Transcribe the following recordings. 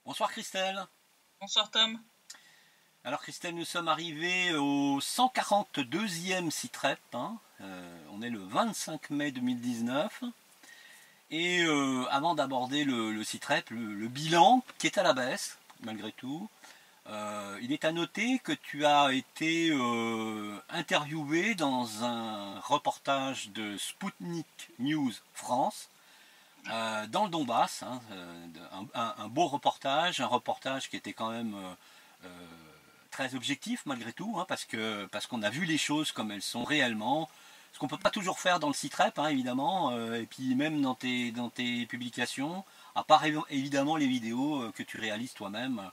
Bonsoir Christelle. Bonsoir Tom. Alors Christelle, nous sommes arrivés au 142e CITREP, hein. On est le 25 mai 2019. Et avant d'aborder le CITREP, le bilan qui est à la baisse, malgré tout, il est à noter que tu as été interviewé dans un reportage de Sputnik News France, dans le Donbass, hein, un beau reportage, un reportage qui était quand même très objectif malgré tout, hein, parce qu'on a vu les choses comme elles sont réellement, ce qu'on ne peut pas toujours faire dans le CITREP, hein, évidemment, et puis même dans tes publications, à part évidemment les vidéos que tu réalises toi-même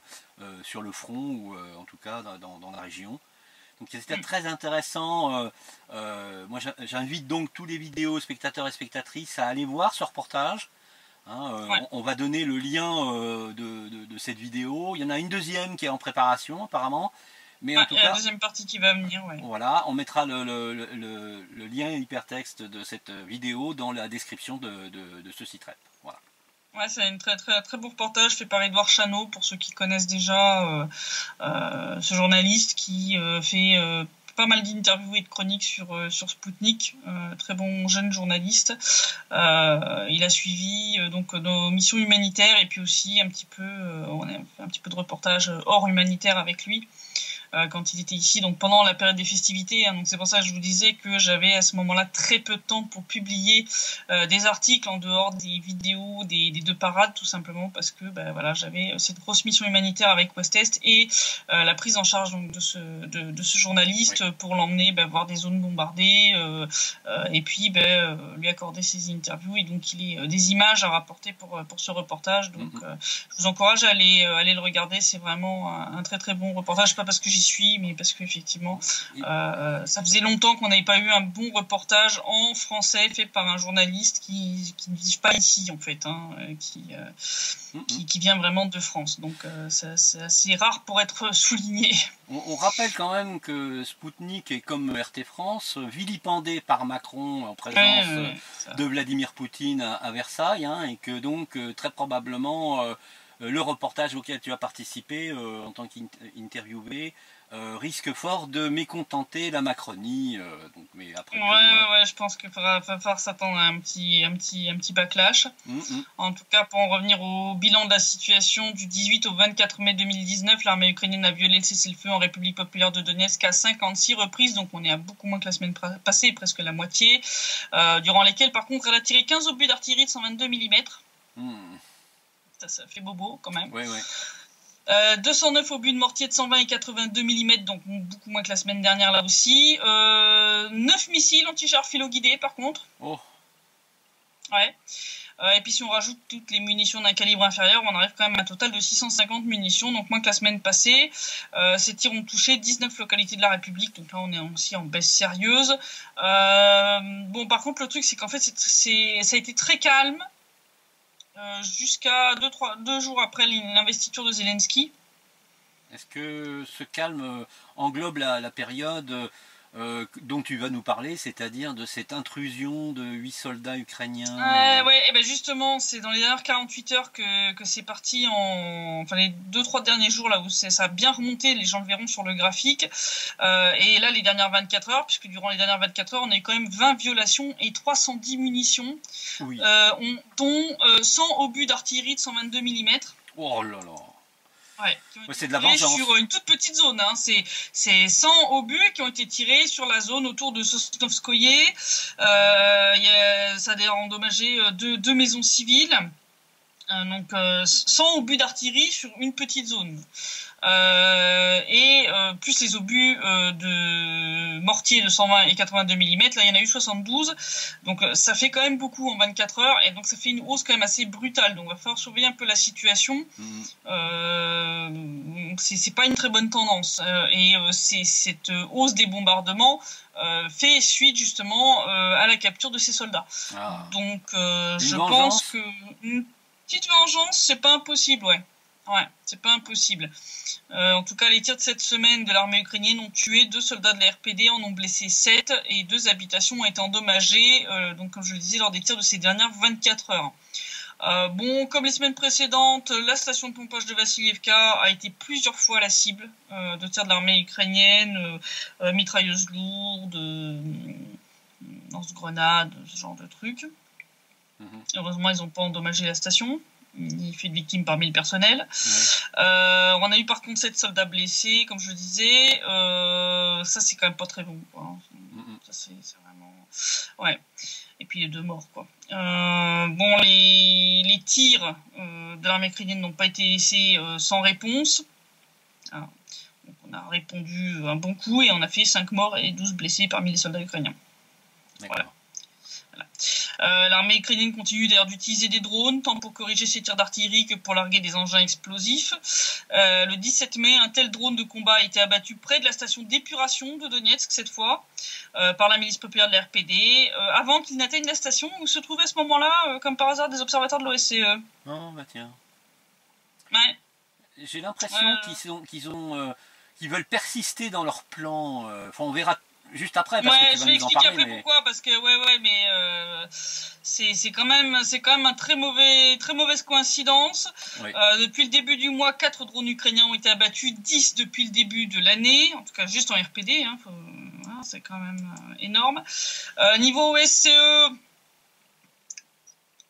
sur le front ou en tout cas dans la région. Donc c'était très intéressant. Moi j'invite donc tous les vidéos spectateurs et spectatrices à aller voir ce reportage. Hein, Ouais. on va donner le lien de cette vidéo. Il y en a une deuxième qui est en préparation apparemment. Mais en Ah, tout il y a la cas, deuxième partie qui va venir, ouais. voilà, on mettra le lien hypertexte de cette vidéo dans la description de ce site web. Voilà. Ouais, c'est un très beau reportage fait par Édouard Chano, pour ceux qui connaissent déjà ce journaliste qui fait pas mal d'interviews et de chroniques sur Sputnik, très bon jeune journaliste. Il a suivi donc nos missions humanitaires et puis aussi un petit peu, on a fait un petit peu de reportage hors humanitaire avec lui. Quand il était ici, donc pendant la période des festivités. Hein, donc c'est pour ça que je vous disais que j'avais à ce moment-là très peu de temps pour publier des articles en dehors des vidéos des deux parades, tout simplement parce que voilà, j'avais cette grosse mission humanitaire avec Ouest Est et la prise en charge donc de ce journaliste, oui, pour l'emmener voir des zones bombardées et puis lui accorder ses interviews, et donc il est des images à rapporter pour ce reportage. Donc je vous encourage à aller le regarder. C'est vraiment un très très bon reportage, pas parce que j'y suis, mais parce qu'effectivement, ça faisait longtemps qu'on n'avait pas eu un bon reportage en français fait par un journaliste qui ne vit pas ici, en fait, hein, qui vient vraiment de France. Donc, c'est assez rare pour être souligné. On rappelle quand même que Sputnik est comme RT France, vilipendé par Macron en présence de Vladimir Poutine à Versailles, hein, et que donc très probablement le reportage auquel tu as participé en tant qu'interviewé risque fort de mécontenter la Macronie. Donc, mais après ouais, je pense qu'il va falloir s'attendre à un petit backlash. En tout cas, pour en revenir au bilan de la situation, du 18 au 24 mai 2019, l'armée ukrainienne a violé le cessez-le-feu en République populaire de Donetsk à 56 reprises, donc on est à beaucoup moins que la semaine passée, presque la moitié, durant lesquelles, par contre, elle a tiré 15 obus d'artillerie de 122 mm. Ça fait bobo, quand même. Ouais. 209 obus de mortier de 120 et 82 mm, donc beaucoup moins que la semaine dernière là aussi. 9 missiles anti-chars philo-guidés par contre. Oh. Ouais. Et puis si on rajoute toutes les munitions d'un calibre inférieur, on arrive quand même à un total de 650 munitions, donc moins que la semaine passée. Ces tirs ont touché 19 localités de la République, donc là on est aussi en baisse sérieuse. Bon, par contre le truc c'est qu'en fait ça a été très calme jusqu'à 2 jours après l'investiture de Zelensky. Est-ce que ce calme englobe la période dont tu vas nous parler, c'est-à-dire de cette intrusion de 8 soldats ukrainiens Ouais, et justement, c'est dans les dernières 48 heures que c'est parti, enfin les 2-3 derniers jours là où ça a bien remonté, les gens le verront sur le graphique. Et là, les dernières 24 heures, puisque durant les dernières 24 heures, on a eu quand même 20 violations et 310 munitions, oui. Dont 100 obus d'artillerie de 122 mm. Oh là là. Ouais, c'est de la vengeance. Sur une toute petite zone, hein. C'est 100 obus qui ont été tirés sur la zone autour de Sosnovskoye. Ça a endommagé deux maisons civiles. Donc 100 obus d'artillerie sur une petite zone. Plus les obus de mortier de 120 et 82 mm, là il y en a eu 72, donc ça fait quand même beaucoup en 24 heures, et donc ça fait une hausse quand même assez brutale, donc il va falloir surveiller un peu la situation. C'est pas une très bonne tendance, cette hausse des bombardements fait suite justement à la capture de ces soldats. Donc je pense que une petite vengeance, c'est pas impossible, ouais. Ouais, c'est pas impossible. En tout cas, les tirs de cette semaine de l'armée ukrainienne ont tué 2 soldats de la RPD, en ont blessé 7, et 2 habitations ont été endommagées, donc comme je le disais, lors des tirs de ces dernières 24 heures. Bon, comme les semaines précédentes, la station de pompage de Vassilievka a été plusieurs fois la cible de tirs de l'armée ukrainienne, mitrailleuses lourdes, lance-grenades, ce genre de trucs. Heureusement, ils n'ont pas endommagé la station. Il fait de victimes parmi le personnel. Ouais. On a eu par contre 7 soldats blessés, comme je le disais. Ça, c'est quand même pas très bon, quoi. Ça, c'est vraiment... Ouais. Et puis les 2 morts, quoi. Bon, les tirs de l'armée ukrainienne n'ont pas été laissés sans réponse. Donc, on a répondu un bon coup et on a fait 5 morts et 12 blessés parmi les soldats ukrainiens. Voilà. L'armée ukrainienne continue d'ailleurs d'utiliser des drones, tant pour corriger ses tirs d'artillerie que pour larguer des engins explosifs. Le 17 mai, un tel drone de combat a été abattu près de la station d'épuration de Donetsk, cette fois, par la milice populaire de la RPD, avant qu'il n'atteigne la station où se trouvaient à ce moment-là, comme par hasard, des observateurs de l'OSCE. Oh, bah tiens. Ouais. J'ai l'impression qu'ils veulent persister dans leur plan. Enfin, on verra juste après, parce que tu vas nous en parler. Je vais expliquer après pourquoi, parce que mais c'est quand même une très mauvaise coïncidence. Oui. Depuis le début du mois, 4 drones ukrainiens ont été abattus, 10 depuis le début de l'année, en tout cas juste en RPD, hein, c'est quand même énorme. Niveau OSCE,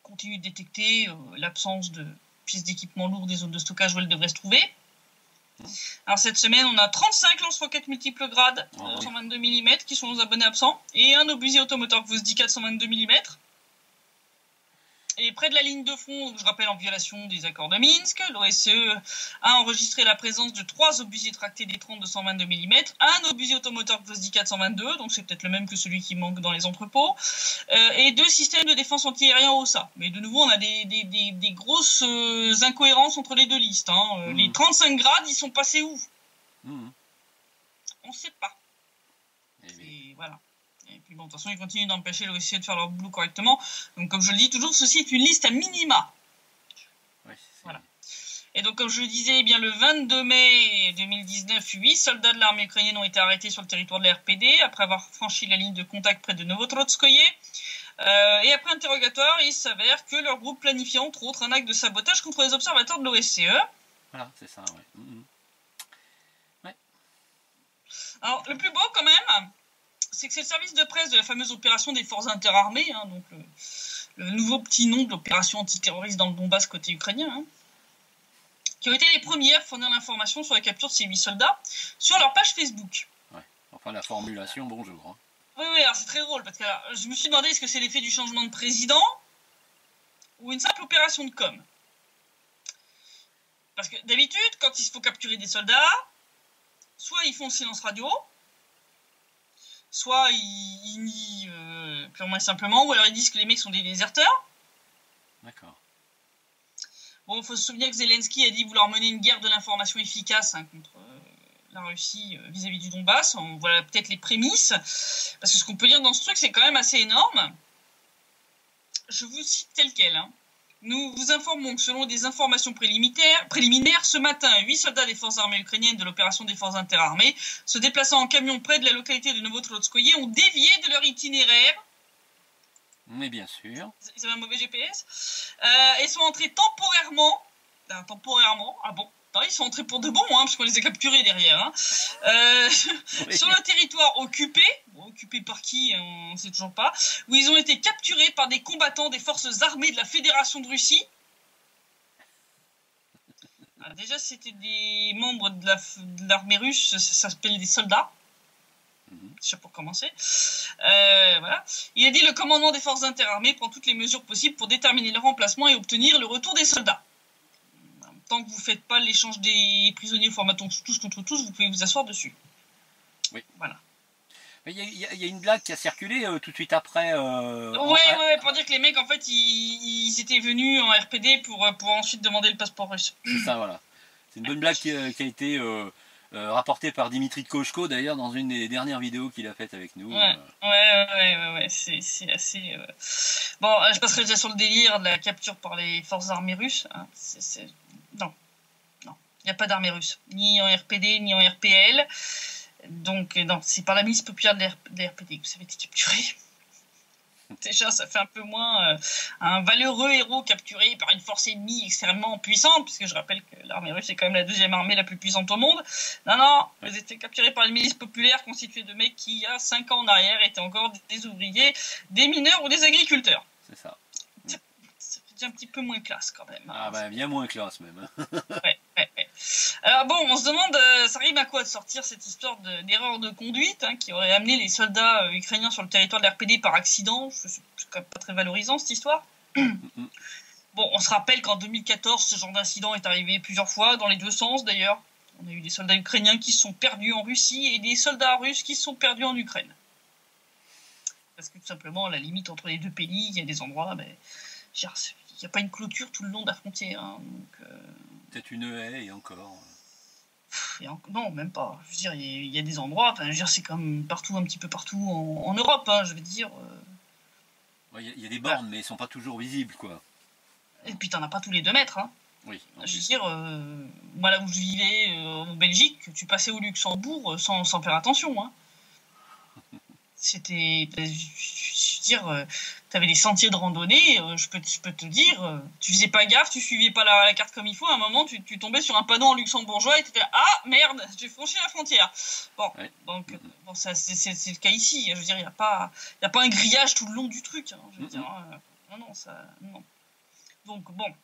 continue de détecter l'absence de pièces d'équipement lourd des zones de stockage où elles devraient se trouver. Alors cette semaine, on a 35 lance-roquettes multiples grades 122 mm qui sont nos abonnés absents et un obusier automoteur Gvozdyka de 122 mm. Et près de la ligne de front, je rappelle en violation des accords de Minsk, l'OSCE a enregistré la présence de 3 obusiers tractés des 30 de 122 mm, un obusier automoteur Gvozdyka de 122, donc c'est peut-être le même que celui qui manque dans les entrepôts, et 2 systèmes de défense antiaérien OSA. Mais de nouveau, on a des grosses incohérences entre les deux listes. Hein. Les 35 grades, ils sont passés où? On ne sait pas. Et voilà. Et puis bon, de toute façon, ils continuent d'empêcher l'OSCE de faire leur boulot correctement. Donc, comme je le dis toujours, ceci est une liste à minima. Oui, voilà. Et donc, comme je le disais, eh bien, le 22 mai 2019, 8 soldats de l'armée ukrainienne ont été arrêtés sur le territoire de la RPD après avoir franchi la ligne de contact près de Novotrotskoye. Et après interrogatoire, il s'avère que leur groupe planifiait entre autres un acte de sabotage contre les observateurs de l'OSCE. Voilà, c'est ça, oui. Ouais. Alors, le plus beau, quand même, c'est que c'est le service de presse de la fameuse opération des forces interarmées, hein, donc le nouveau petit nom de l'opération antiterroriste dans le Donbass côté ukrainien, hein, qui ont été les premiers à fournir l'information sur la capture de ces 8 soldats sur leur page Facebook. Ouais. Enfin, la formulation, bonjour. Hein. Oui, alors c'est très drôle, parce que alors, je me suis demandé est-ce que c'est l'effet du changement de président ou une simple opération de com'. Parce que d'habitude, quand il faut capturer des soldats, soit ils font silence radio, soit ils nient purement et simplement, ou alors ils disent que les mecs sont des déserteurs. D'accord. Bon, il faut se souvenir que Zelensky a dit vouloir mener une guerre de l'information efficace contre la Russie vis-à-vis du Donbass. On voit peut-être les prémices, parce que ce qu'on peut dire dans ce truc, c'est quand même assez énorme. Je vous cite tel quel. Hein. Nous vous informons que selon des informations préliminaires, ce matin, 8 soldats des forces armées ukrainiennes de l'opération des forces interarmées, se déplaçant en camion près de la localité de Novotrotskoye, ont dévié de leur itinéraire. Mais bien sûr. Ils avaient un mauvais GPS. Et sont entrés temporairement. Ah bon, ils sont entrés pour de bon, hein, parce qu'on les a capturés derrière. Hein. Oui. Sur le territoire occupé, occupé par qui, on ne sait toujours pas, où ils ont été capturés par des combattants des forces armées de la Fédération de Russie. Alors déjà, c'était des membres de l'armée russe, ça s'appelle des soldats. Je sais pour commencer. Voilà. Il a dit le commandement des forces interarmées prend toutes les mesures possibles pour déterminer leur emplacement et obtenir le retour des soldats. Tant que vous ne faites pas l'échange des prisonniers au format tous contre tous, vous pouvez vous asseoir dessus. Oui. Voilà. Il y a une blague qui a circulé tout de suite après. Ouais, pour dire que les mecs, en fait, ils étaient venus en RPD pour ensuite demander le passeport russe. C'est ça, voilà. C'est une bonne blague qui a été rapportée par Dimitri Koshko, d'ailleurs, dans une des dernières vidéos qu'il a faites avec nous. Ouais, c'est assez... Bon, je passerai déjà sur le délire de la capture par les forces armées russes. Hein. Non, il n'y a pas d'armée russe, ni en RPD, ni en RPL. Donc, non, c'est par la milice populaire de la RPD que vous avez été capturé. Déjà, ça fait un peu moins un valeureux héros capturé par une force ennemie extrêmement puissante, puisque je rappelle que l'armée russe est quand même la deuxième armée la plus puissante au monde. Non, ils étaient capturés par une milice populaire constituée de mecs qui, il y a 5 ans en arrière, étaient encore des ouvriers, des mineurs ou des agriculteurs. C'est ça. C'est un petit peu moins classe quand même. Ah bah bien moins classe même. Ouais. Alors bon, on se demande, ça rime à quoi de sortir cette histoire d'erreur de conduite qui aurait amené les soldats ukrainiens sur le territoire de l'RPD par accident. C'est quand même pas très valorisant cette histoire. Bon, on se rappelle qu'en 2014, ce genre d'incident est arrivé plusieurs fois, dans les deux sens d'ailleurs. On a eu des soldats ukrainiens qui se sont perdus en Russie et des soldats russes qui se sont perdus en Ukraine. Parce que tout simplement, à la limite entre les deux pays, il y a des endroits, il n'y a pas une clôture tout le long de la frontière. Donc, peut-être une haie et encore. Non, même pas. Je veux dire, il y a des endroits, je veux dire, c'est comme partout, un petit peu partout en Europe, je veux dire. Il y a des bornes, mais elles sont pas toujours visibles, quoi. Et puis t'en as pas tous les 2 mètres, Oui. Je veux dire, moi là où je vivais en Belgique, tu passais au Luxembourg sans faire attention, C'était, je veux dire, t'avais des sentiers de randonnée, je peux te dire, tu faisais pas gaffe, tu suivais pas la carte comme il faut, à un moment tu tombais sur un panneau en luxembourgeois et t'étais là, ah merde, j'ai franchi la frontière. Bon, ouais. Donc bon, ça c'est le cas ici, je veux dire, il y a pas un grillage tout le long du truc, je veux dire, non. Donc bon,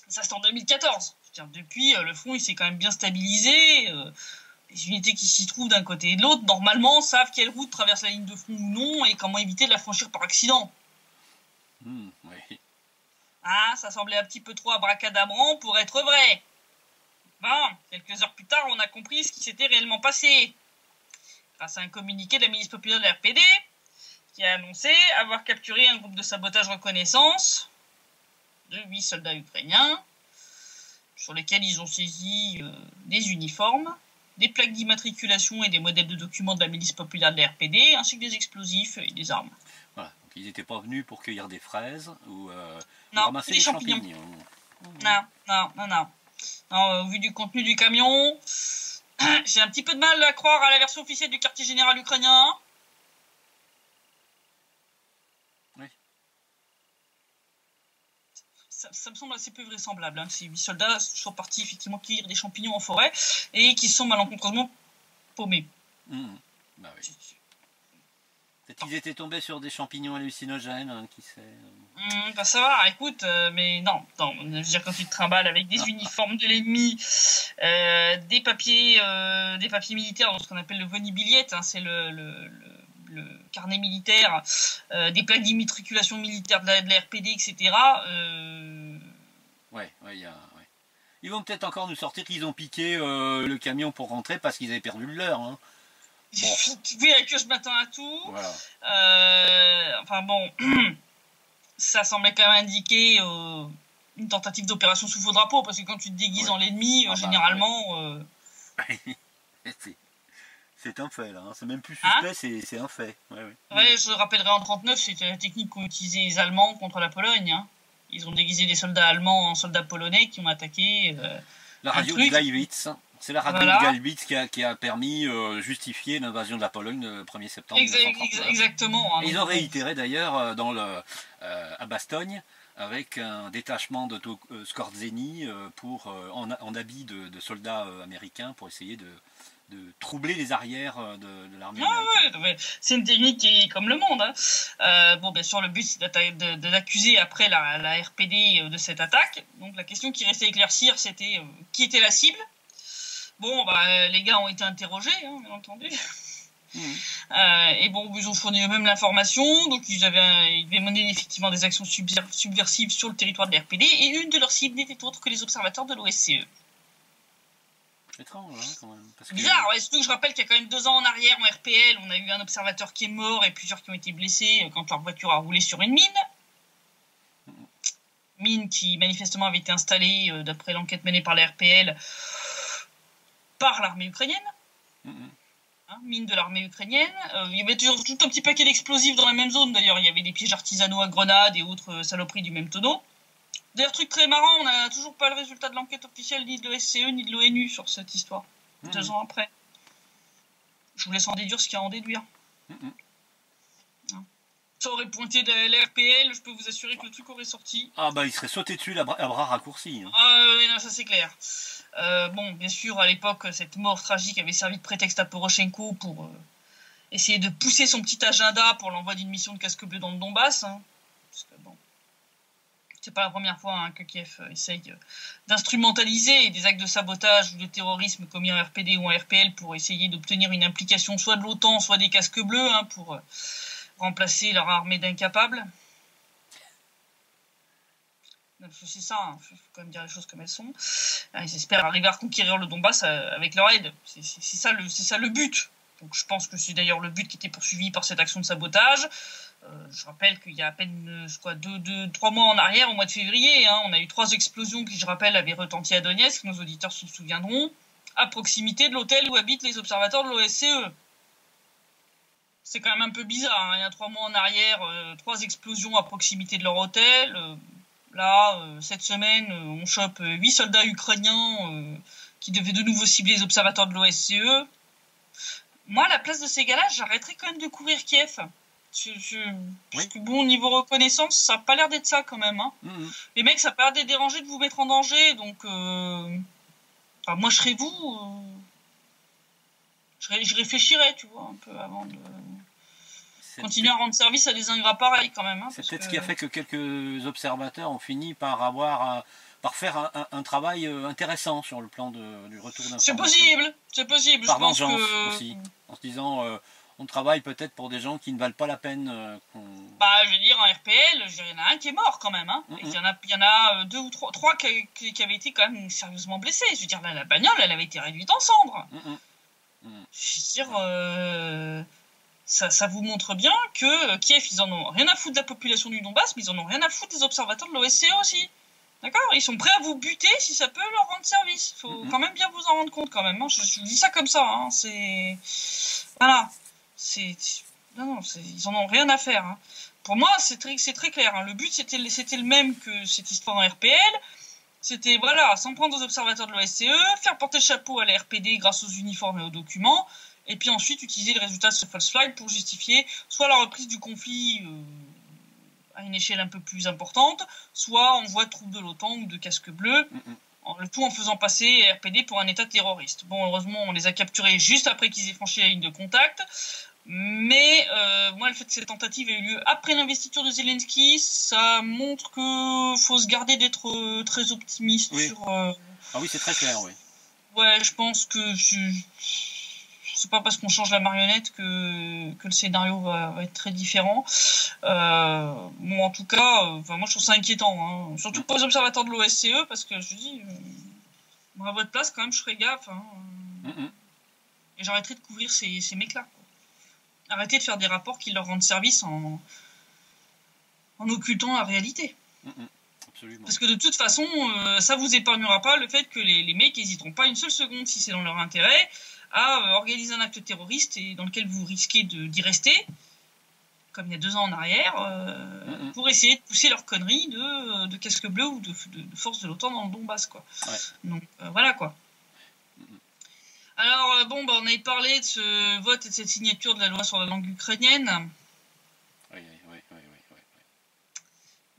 ça c'est en 2014. Je veux dire, depuis le front il s'est quand même bien stabilisé. Les unités qui s'y trouvent d'un côté et de l'autre, normalement, savent quelle route traverse la ligne de front ou non et comment éviter de la franchir par accident. Oui. Ça semblait un petit peu trop abracadabrant pour être vrai. Quelques heures plus tard, on a compris ce qui s'était réellement passé. Grâce à un communiqué de la milice populaire de la RPD, qui a annoncé avoir capturé un groupe de sabotage reconnaissance de 8 soldats ukrainiens, sur lesquels ils ont saisi des uniformes, des plaques d'immatriculation et des modèles de documents de la milice populaire de la RPD, ainsi que des explosifs et des armes. Voilà, donc ils n'étaient pas venus pour cueillir des fraises ou ramasser des des champignons. Non. Au vu du contenu du camion, j'ai un petit peu de mal à croire à la version officielle du quartier général ukrainien. Oui. Ça me semble assez peu vraisemblable que ces 8 soldats soient partis effectivement cueillir des champignons en forêt et qui se sont malencontreusement paumés. Bah oui. Peut-être qu'ils étaient tombés sur des champignons hallucinogènes, qui sait. Ça va, écoute, mais non, je veux dire, quand tu te trimbales avec des uniformes de l'ennemi, des papiers militaires, ce qu'on appelle le vonibillet, c'est le carnet militaire, des plaques d'immatriculation militaire de la RPD, etc. Ouais. Ils vont peut-être encore nous sortir qu'ils ont piqué le camion pour rentrer parce qu'ils avaient perdu le leur. Bon. Oui, avec eux, je m'attends à tout. Voilà. Ça semblait quand même indiquer une tentative d'opération sous faux drapeau, parce que quand tu te déguises en l'ennemi, généralement... C'est un fait, là. C'est même plus suspect, c'est un fait. Ouais, je rappellerai en 1939, c'était la technique qu'ont utilisé les Allemands contre la Pologne. Ils ont déguisé des soldats allemands en soldats polonais qui ont attaqué... la radio de Gleiwitz. C'est la radio de Gleiwitz qui a permis justifier l'invasion de la Pologne le 1er septembre 1939. Exactement. Et ils ont réitéré d'ailleurs à Bastogne avec un détachement de Skorzeny en habit de soldats américains pour essayer de troubler les arrières de l'armée américaine. Ouais, c'est une technique qui est comme le monde. Bien sûr, le but, c'est d'accuser après la RPD de cette attaque. Donc, la question qui restait à éclaircir, c'était qui était la cible. Les gars ont été interrogés, bien entendu. Ils ont fourni eux-mêmes l'information. Donc, ils devaient mener effectivement des actions subversives sur le territoire de la RPD. Et une de leurs cibles n'était autre que les observateurs de l'OSCE. Étrange, quand même. Bizarre, surtout que je rappelle qu'il y a quand même 2 ans en arrière, en RPL, on a eu un observateur qui est mort et plusieurs qui ont été blessés quand leur voiture a roulé sur une mine. Mine qui manifestement avait été installée, d'après l'enquête menée par la RPL, par l'armée ukrainienne. Mine de l'armée ukrainienne. Il y avait toujours tout un petit paquet d'explosifs dans la même zone, d'ailleurs. Il y avait des pièges artisanaux à grenades et autres saloperies du même tonneau. D'ailleurs, truc très marrant, on n'a toujours pas le résultat de l'enquête officielle ni de l'OSCE ni de l'ONU sur cette histoire. 2 ans après. Je vous laisse en déduire ce qu'il y a à en déduire. Ça aurait pointé de la RPL, je peux vous assurer que le truc aurait sorti. Ah bah il serait sauté dessus à bras raccourcis. Hein. Ah oui, non, ça c'est clair. Bon, bien sûr, à l'époque, cette mort tragique avait servi de prétexte à Poroshenko pour essayer de pousser son petit agenda pour l'envoi d'une mission de casque bleu dans le Donbass. Hein. Parce que bon, c'est pas la première fois hein, que Kiev essaye d'instrumentaliser des actes de sabotage ou de terrorisme commis en RPD ou en RPL pour essayer d'obtenir une implication soit de l'OTAN, soit des casques bleus hein, pour remplacer leur armée d'incapables. C'est ça, il faut quand même dire les choses comme elles sont. Ils espèrent arriver à reconquérir le Donbass avec leur aide. C'est ça le but. Donc je pense que c'est d'ailleurs le but qui était poursuivi par cette action de sabotage. Je rappelle qu'il y a à peine 3 mois en arrière, au mois de février, hein, on a eu 3 explosions qui, je rappelle, avaient retenti à Donetsk, nos auditeurs se souviendront, à proximité de l'hôtel où habitent les observateurs de l'OSCE. C'est quand même un peu bizarre, hein. Il y a 3 mois en arrière, 3 explosions à proximité de leur hôtel. Là, cette semaine, on chope 8 soldats ukrainiens qui devaient de nouveau cibler les observateurs de l'OSCE. Moi, à la place de ces gars-là, j'arrêterais quand même de couvrir Kiev. Parce que bon, niveau reconnaissance, ça n'a pas l'air d'être ça quand même. Hein. Les mecs, ça n'a pas l'air d'être dérangé de vous mettre en danger. Donc, moi, je serais vous. Je réfléchirais, tu vois, un peu avant de continuer à rendre service à des ingrats pareils quand même. Hein, c'est peut-être ce qui a fait que quelques observateurs ont fini par faire un travail intéressant sur le plan du retour d'information. C'est possible. Par je pense vengeance que... aussi, en se disant on travaille peut-être pour des gens qui ne valent pas la peine. Je veux dire, en RPL, il y en a un qui est mort quand même. Hein. Il y en a 2 ou 3 qui avaient été quand même sérieusement blessés. Je veux dire, la bagnole, elle avait été réduite en cendres. Je veux dire... Ça vous montre bien que Kiev, ils en ont rien à foutre de la population du Donbass, mais ils en ont rien à foutre des observateurs de l'OSCE aussi. D'accord ? Ils sont prêts à vous buter si ça peut leur rendre service. Faut quand même bien vous en rendre compte quand même. Hein. Je vous dis ça comme ça. Hein. Voilà. Ils en ont rien à faire. Hein. Pour moi, c'est très clair. Hein. Le but, c'était le même que cette histoire en RPL. C'était, s'en prendre aux observateurs de l'OSCE, faire porter le chapeau à la RPD grâce aux uniformes et aux documents, et puis ensuite utiliser le résultat de ce false flag pour justifier soit la reprise du conflit à une échelle un peu plus importante, soit envoi de troupes de l'OTAN ou de casques bleus, le tout en faisant passer RPD pour un état terroriste. Bon, heureusement, on les a capturés juste après qu'ils aient franchi la ligne de contact, mais moi, le fait que cette tentative ait eu lieu après l'investiture de Zelensky, ça montre que faut se garder d'être très optimiste sur... Ah oui, c'est très clair, oui. Ouais, je pense que... C'est pas parce qu'on change la marionnette que le scénario va être très différent. En tout cas, moi je trouve ça inquiétant, hein. Surtout pour les observateurs de l'OSCE, parce que je dis, moi à votre place, quand même, je ferais gaffe. Hein. Et j'arrêterai de couvrir ces mecs-là. Quoi. Arrêtez de faire des rapports qui leur rendent service en occultant la réalité. Absolument. Parce que de toute façon, ça vous épargnera pas le fait que les mecs n'hésiteront pas une seule seconde, si c'est dans leur intérêt, à organiser un acte terroriste et dans lequel vous risquez d'y rester, comme il y a 2 ans en arrière, pour essayer de pousser leur connerie de casque bleu ou de force de l'OTAN dans le Donbass, quoi. Ouais. Donc, voilà, quoi. Alors, on avait parlé de ce vote et de cette signature de la loi sur la langue ukrainienne. Oui.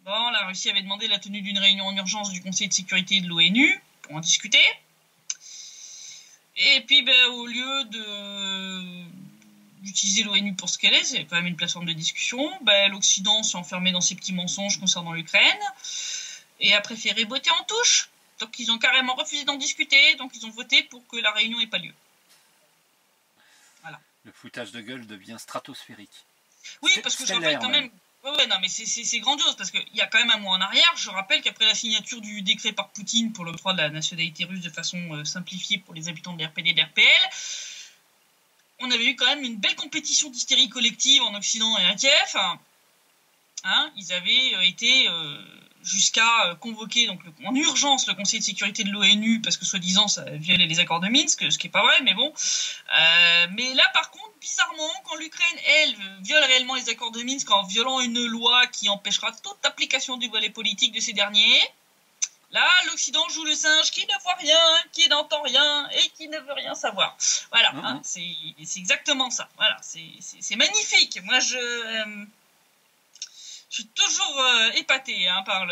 Bon, la Russie avait demandé la tenue d'une réunion en urgence du Conseil de sécurité de l'ONU pour en discuter. Et puis, au lieu d'utiliser l'ONU pour ce qu'elle est, c'est quand même une plateforme de discussion, l'Occident s'est enfermé dans ses petits mensonges concernant l'Ukraine et a préféré botter en touche. Donc, ils ont carrément refusé d'en discuter, donc ils ont voté pour que la réunion n'ait pas lieu. Voilà. Le foutage de gueule devient stratosphérique. Oui, parce que je rappelle quand même... Ouais, non, mais c'est grandiose, parce qu'il y a quand même un mois en arrière, je rappelle qu'après la signature du décret par Poutine pour l'octroi de la nationalité russe de façon simplifiée pour les habitants de l'RPD et de l'RPL, on avait eu quand même une belle compétition d'hystérie collective en Occident et à Kiev. Hein, ils avaient été jusqu'à convoquer donc, en urgence le Conseil de sécurité de l'ONU, parce que soi-disant ça violait les accords de Minsk, ce qui n'est pas vrai, mais bon. Mais là, par contre, bizarrement, quand l'Ukraine, elle, viole réellement les accords de Minsk en violant une loi qui empêchera toute application du volet politique de ces derniers, là, l'Occident joue le singe qui ne voit rien, qui n'entend rien et qui ne veut rien savoir. Voilà, c'est exactement ça. Voilà, c'est magnifique. Moi, Je suis toujours épaté par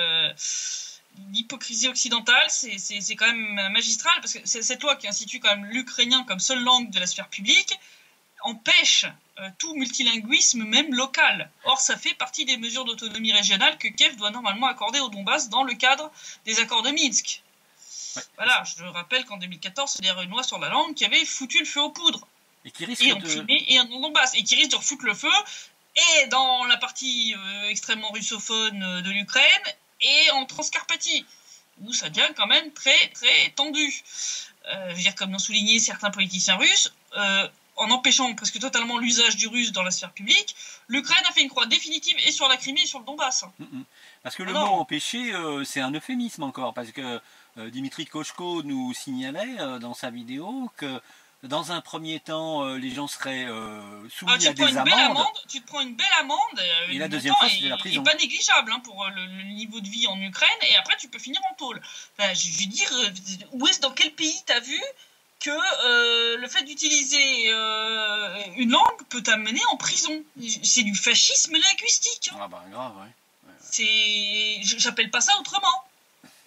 l'hypocrisie occidentale. C'est quand même magistral, parce que cette loi qui institue quand même l'ukrainien comme seule langue de la sphère publique empêche tout multilinguisme, même local. Or, ça fait partie des mesures d'autonomie régionale que Kiev doit normalement accorder au Donbass dans le cadre des accords de Minsk. Ouais. Voilà, je rappelle qu'en 2014, c'est les Renois sur la langue qui avaient foutu le feu aux poudres. Et qui risque en Crimée et en Donbass. Et qui risquent de refoutre le feu et dans la partie extrêmement russophone de l'Ukraine et en Transcarpathie, où ça devient quand même très, très tendu. Je veux dire, comme l'ont souligné certains politiciens russes, en empêchant presque totalement l'usage du russe dans la sphère publique, l'Ukraine a fait une croix définitive et sur la Crimée et sur le Donbass. Parce que le mot empêcher, c'est un euphémisme encore, parce que Dimitri Koshko nous signalait dans sa vidéo que dans un premier temps, les gens seraient soumis à des amendes. Tu te prends une belle amende, et la deuxième fois, c'était la prison. Et pas négligeable pour le niveau de vie en Ukraine, et après tu peux finir en tôle. Enfin, je veux dire, dans quel pays t'as vu que le fait d'utiliser une langue peut t'amener en prison? C'est du fascisme linguistique. Ah bah grave, ouais. J'appelle pas ça autrement.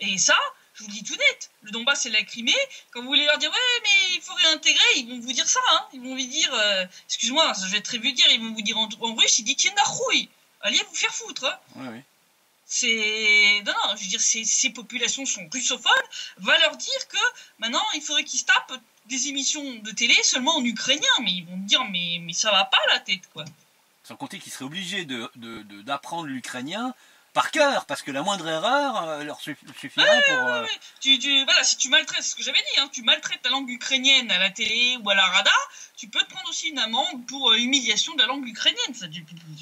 Et ça, je vous le dis tout net, le Donbass et la Crimée, quand vous voulez leur dire ouais mais il faut réintégrer, ils vont vous dire ça, ils vont vous dire, excuse-moi, je vais être très vulgaire, ils vont vous dire en russe, ils disent tiens narouille, allez vous faire foutre. Oui. Non, je veux dire, ces populations sont russophones, va leur dire que maintenant il faudrait qu'ils se tapent des émissions de télé seulement en ukrainien, mais ils vont me dire mais ça va pas la tête quoi. Sans compter qu'ils seraient obligés d'apprendre l'ukrainien par cœur, parce que la moindre erreur leur suffirait pour... Voilà, si tu maltraites, c'est ce que j'avais dit, tu maltraites la langue ukrainienne à la télé ou à la rada, tu peux te prendre aussi une amende pour humiliation de la langue ukrainienne.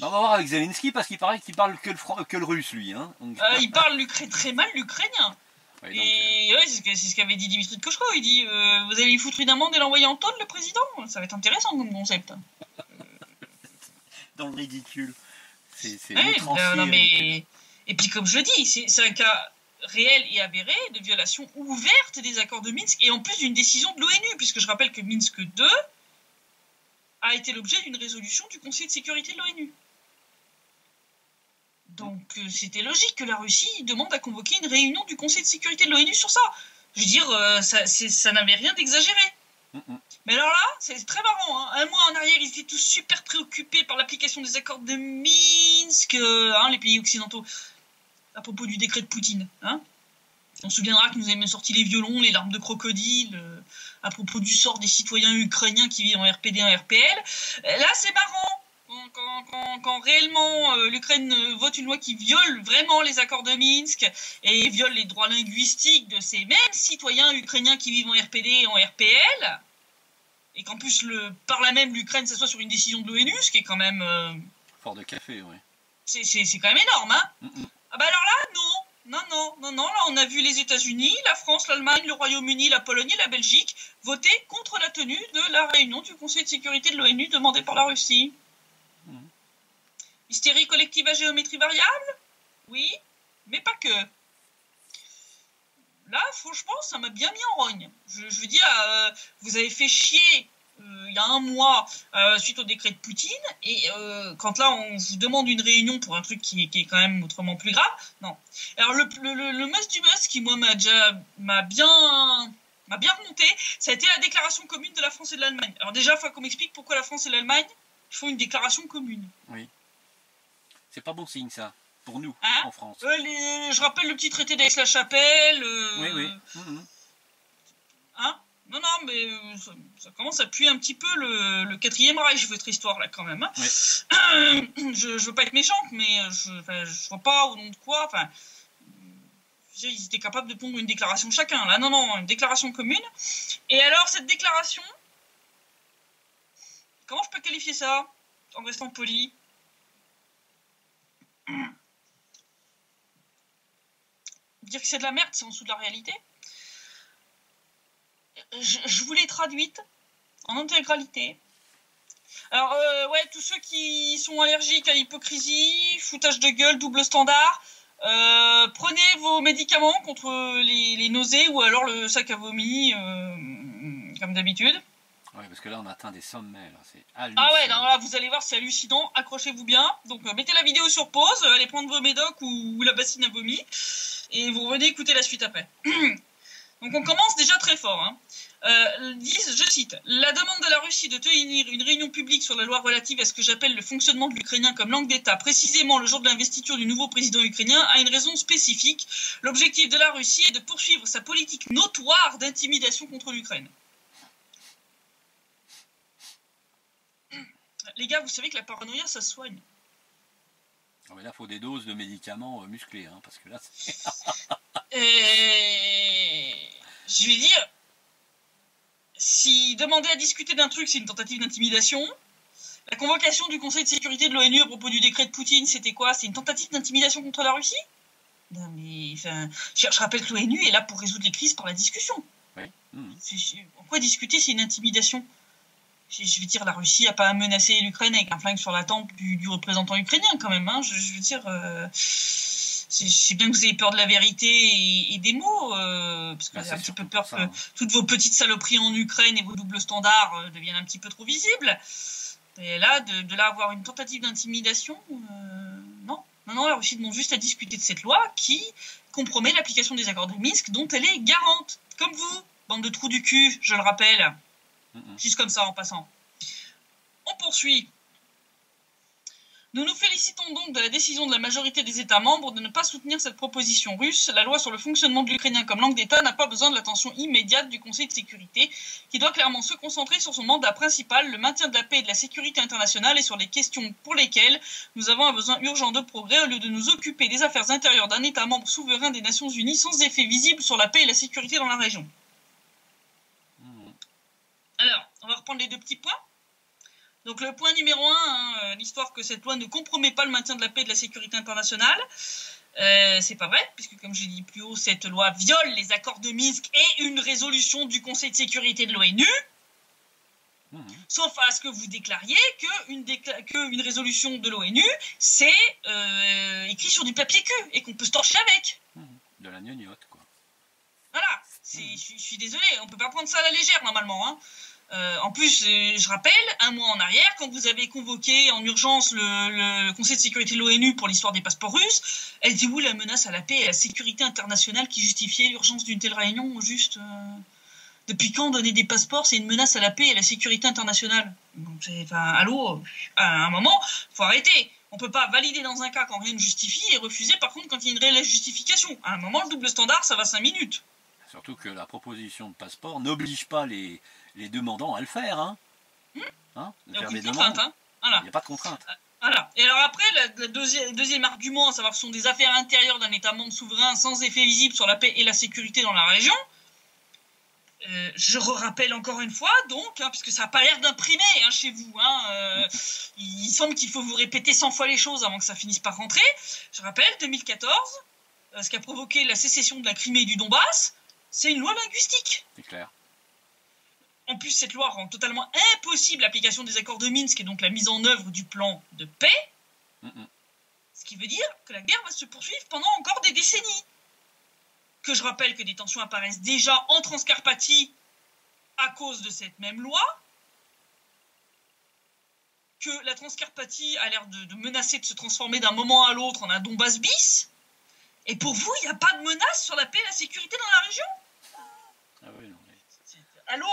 On va voir avec Zelensky, parce qu'il paraît qu'il parle que le russe, lui. Donc... il parle très mal l'ukrainien. Ouais, c'est ce qu'avait dit Dimitri Koshko. Il dit vous allez lui foutre une amende et l'envoyer en tôle, le président. Ça va être intéressant comme concept. Dans le ridicule. C'est Et puis, comme je dis, c'est un cas réel et avéré de violation ouverte des accords de Minsk, et en plus d'une décision de l'ONU, puisque je rappelle que Minsk 2 a été l'objet d'une résolution du Conseil de sécurité de l'ONU. Donc, c'était logique que la Russie demande à convoquer une réunion du Conseil de sécurité de l'ONU sur ça. Je veux dire, ça n'avait rien d'exagéré. Mais alors là, c'est très marrant. Un mois en arrière, ils étaient tous super préoccupés par l'application des accords de Minsk, les pays occidentaux, à propos du décret de Poutine. On se souviendra que nous avions sorti les violons, les larmes de crocodile, à propos du sort des citoyens ukrainiens qui vivent en RPD, en RPL. Là, c'est marrant. Quand réellement l'Ukraine vote une loi qui viole vraiment les accords de Minsk et viole les droits linguistiques de ces mêmes citoyens ukrainiens qui vivent en RPD et en RPL, et qu'en plus par là même l'Ukraine s'assoit sur une décision de l'ONU, ce qui est quand même... Fort de café, oui. C'est quand même énorme, Ah bah alors là, non, là on a vu les États-Unis, la France, l'Allemagne, le Royaume-Uni, la Pologne et la Belgique voter contre la tenue de la réunion du Conseil de sécurité de l'ONU demandée par la Russie. Hystérie collective à géométrie variable? Oui, mais pas que. Là, franchement, ça m'a bien mis en rogne. Je veux dire, vous avez fait chier il y a un mois suite au décret de Poutine, et quand là on vous demande une réunion pour un truc qui est quand même autrement plus grave, non. Alors le must du must qui moi m'a bien remonté, ça a été la déclaration commune de la France et de l'Allemagne. Alors déjà, il faut qu'on m'explique pourquoi la France et l'Allemagne font une déclaration commune. Oui. C'est pas bon signe ça, pour nous, en France. Je rappelle le petit traité d'Aix-la-Chapelle. Oui. Non, mais ça commence à puer un petit peu le quatrième Reich, votre histoire, là, quand même. Oui. Je veux pas être méchante, mais je vois pas au nom de quoi. Ils étaient capables de pondre une déclaration chacun. Là, non, une déclaration commune. Et alors, cette déclaration, comment je peux qualifier ça, en restant poli? Dire que c'est de la merde, c'est en dessous de la réalité. Je vous l'ai traduite en intégralité. Alors, tous ceux qui sont allergiques à l'hypocrisie, foutage de gueule, double standard, prenez vos médicaments contre les nausées ou alors le sac à vomi, comme d'habitude. Ouais, parce que là, on atteint des sommets, là. C'est Ah ouais, hallucinant. non, là, vous allez voir, c'est hallucinant. Accrochez-vous bien. Donc, mettez la vidéo sur pause, allez prendre vos médocs ou la bassine à vomi, et vous revenez écouter la suite après. Donc, on commence déjà très fort. Hein. Je cite, la demande de la Russie de tenir une réunion publique sur la loi relative à ce que j'appelle le fonctionnement de l'ukrainien comme langue d'État, précisément le jour de l'investiture du nouveau président ukrainien, a une raison spécifique. L'objectif de la Russie est de poursuivre sa politique notoire d'intimidation contre l'Ukraine. Les gars, vous savez que la paranoïa, ça se soigne. Ah, mais là, il faut des doses de médicaments musclés, hein, parce que là, je vais dire, si demander à discuter d'un truc, c'est une tentative d'intimidation, la convocation du Conseil de sécurité de l'ONU à propos du décret de Poutine, c'était quoi? C'est une tentative d'intimidation contre la Russie? Non, mais enfin, je rappelle que l'ONU est là pour résoudre les crises par la discussion. oui. En quoi discuter, c'est une intimidation? Je veux dire, la Russie n'a pas menacé l'Ukraine avec un flingue sur la tempe du représentant ukrainien, quand même. Hein. Je veux dire, je sais bien que vous avez peur de la vérité et des mots, parce que vous avez un petit peu peur que toutes vos petites saloperies en Ukraine et vos doubles standards deviennent un petit peu trop visibles. Et là, de là avoir une tentative d'intimidation, non. Non, la Russie demande juste à discuter de cette loi qui compromet l'application des accords de Minsk dont elle est garante. Comme vous, bande de trous du cul, je le rappelle. Juste comme ça, en passant. On poursuit. Nous nous félicitons donc de la décision de la majorité des États membres de ne pas soutenir cette proposition russe. La loi sur le fonctionnement de l'ukrainien comme langue d'État n'a pas besoin de l'attention immédiate du Conseil de sécurité, qui doit clairement se concentrer sur son mandat principal, le maintien de la paix et de la sécurité internationale, et sur les questions pour lesquelles nous avons un besoin urgent de progrès, au lieu de nous occuper des affaires intérieures d'un État membre souverain des Nations Unies sans effet visible sur la paix et la sécurité dans la région. Alors, on va reprendre les deux petits points. Donc le point numéro 1, l'histoire que cette loi ne compromet pas le maintien de la paix et de la sécurité internationale. C'est pas vrai, puisque comme j'ai dit plus haut, cette loi viole les accords de Minsk et une résolution du Conseil de sécurité de l'ONU. Sauf à ce que vous déclariez qu'une résolution de l'ONU, c'est écrit sur du papier cul et qu'on peut se torcher avec. De la gnognotte, quoi. Voilà, je suis désolé, on peut pas prendre ça à la légère normalement. Hein. En plus, je rappelle, un mois en arrière, quand vous avez convoqué en urgence le Conseil de sécurité de l'ONU pour l'histoire des passeports russes, elle était où la menace à la paix et à la sécurité internationale qui justifiait l'urgence d'une telle réunion? Juste, depuis quand donner des passeports, c'est une menace à la paix et à la sécurité internationale? Donc, allô, à un moment, faut arrêter. On peut pas valider dans un cas quand rien ne justifie et refuser par contre quand il y a une réelle justification. À un moment, le double standard, ça va 5 minutes. Surtout que la proposition de passeport n'oblige pas les demandants à le faire. Hein. Il n'y a aucune contrainte. Hein. Voilà. Il n'y a pas de contrainte. Voilà. Et alors après, le deuxième argument, à savoir que ce sont des affaires intérieures d'un État membre souverain sans effet visible sur la paix et la sécurité dans la région. Je rappelle encore une fois, donc, puisque ça n'a pas l'air d'imprimer chez vous, il semble qu'il faut vous répéter 100 fois les choses avant que ça finisse par rentrer. Je rappelle, 2014, ce qui a provoqué la sécession de la Crimée et du Donbass, c'est une loi linguistique. C'est clair. En plus, cette loi rend totalement impossible l'application des accords de Minsk et donc la mise en œuvre du plan de paix. Ce qui veut dire que la guerre va se poursuivre pendant encore des décennies. Que je rappelle que des tensions apparaissent déjà en Transcarpathie à cause de cette même loi. Que la Transcarpathie a l'air de menacer de se transformer d'un moment à l'autre en un Donbass bis. Et pour vous, il n'y a pas de menace sur la paix et la sécurité dans la région? Ah oui, non, mais... Allô?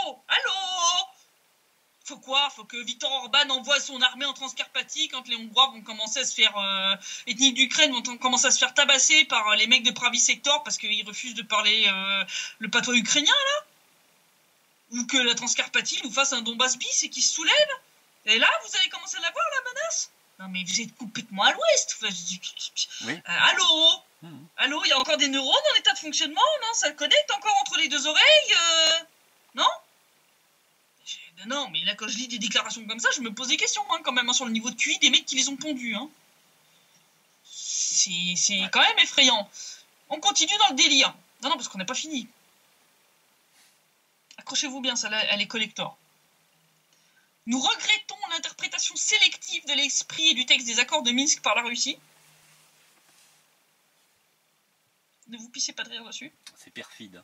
Faut quoi? Faut que Viktor Orban envoie son armée en Transcarpathie quand les Hongrois vont commencer à se faire... ethniques d'Ukraine vont commencer à se faire tabasser par les mecs de Pravi Sector parce qu'ils refusent de parler le patois ukrainien, là? Ou que la Transcarpathie nous fasse un Donbass bis et qu'il se soulève? Et là, vous allez commencer à la voir, la menace? Non, mais vous êtes complètement à l'ouest. Oui. Allô? Allô, il y a encore des neurones en état de fonctionnement? Non, ça connecte encore entre les deux oreilles? Non? Non, mais là, quand je lis des déclarations comme ça, je me pose des questions, quand même, sur le niveau de QI des mecs qui les ont pondus. C'est quand même effrayant. On continue dans le délire. Non, parce qu'on n'a pas fini. Accrochez-vous bien, celle-là, elle est collector. Nous regrettons l'interprétation sélective de l'esprit et du texte des accords de Minsk par la Russie. Ne vous pissez pas de rire dessus. C'est perfide.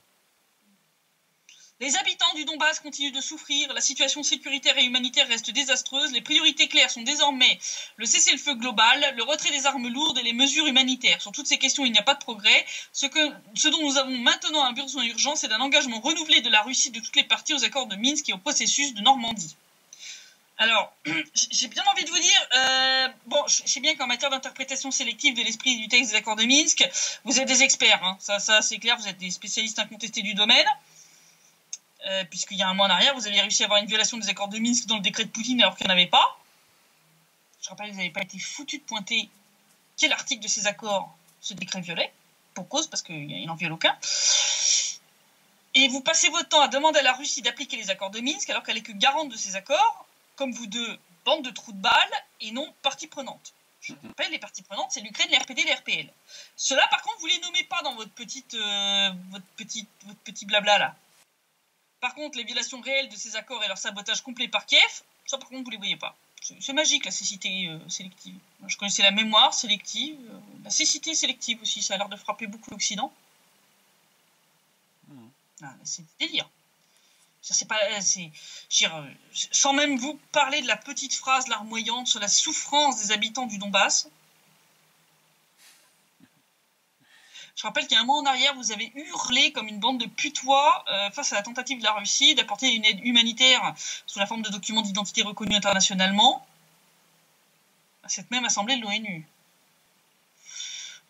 Les habitants du Donbass continuent de souffrir, la situation sécuritaire et humanitaire reste désastreuse, les priorités claires sont désormais le cessez-le-feu global, le retrait des armes lourdes et les mesures humanitaires. Sur toutes ces questions, il n'y a pas de progrès. Ce dont nous avons maintenant un besoin urgent, c'est d'un engagement renouvelé de la Russie de toutes les parties aux accords de Minsk et au processus de Normandie. Alors, j'ai bien envie de vous dire, bon, je sais bien qu'en matière d'interprétation sélective de l'esprit du texte des accords de Minsk, vous êtes des experts, hein. Ça c'est clair, vous êtes des spécialistes incontestés du domaine. Puisqu'il y a un mois en arrière, vous avez réussi à avoir une violation des accords de Minsk dans le décret de Poutine alors qu'il n'y en avait pas. Je rappelle que vous n'avez pas été foutu de pointer quel article de ces accords ce décret violait, pour cause, parce qu'il n'en viole aucun. Et vous passez votre temps à demander à la Russie d'appliquer les accords de Minsk alors qu'elle est que garante de ces accords, comme vous deux, bande de trous de balles, et non partie prenante. Je rappelle, les parties prenantes, c'est l'Ukraine, les RPD, les RPL. Ceux-là, par contre, vous les nommez pas dans votre petit blabla, là. Par contre, les violations réelles de ces accords et leur sabotage complet par Kiev, ça par contre vous les voyez pas. C'est magique la cécité sélective. Moi, je connaissais la mémoire sélective, la cécité sélective aussi, ça a l'air de frapper beaucoup l'Occident. C'est délire. C'est pas, sans même vous parler de la petite phrase larmoyante sur la souffrance des habitants du Donbass. Je rappelle qu'il y a un mois en arrière, vous avez hurlé comme une bande de putois face à la tentative de la Russie d'apporter une aide humanitaire sous la forme de documents d'identité reconnus internationalement à cette même assemblée de l'ONU.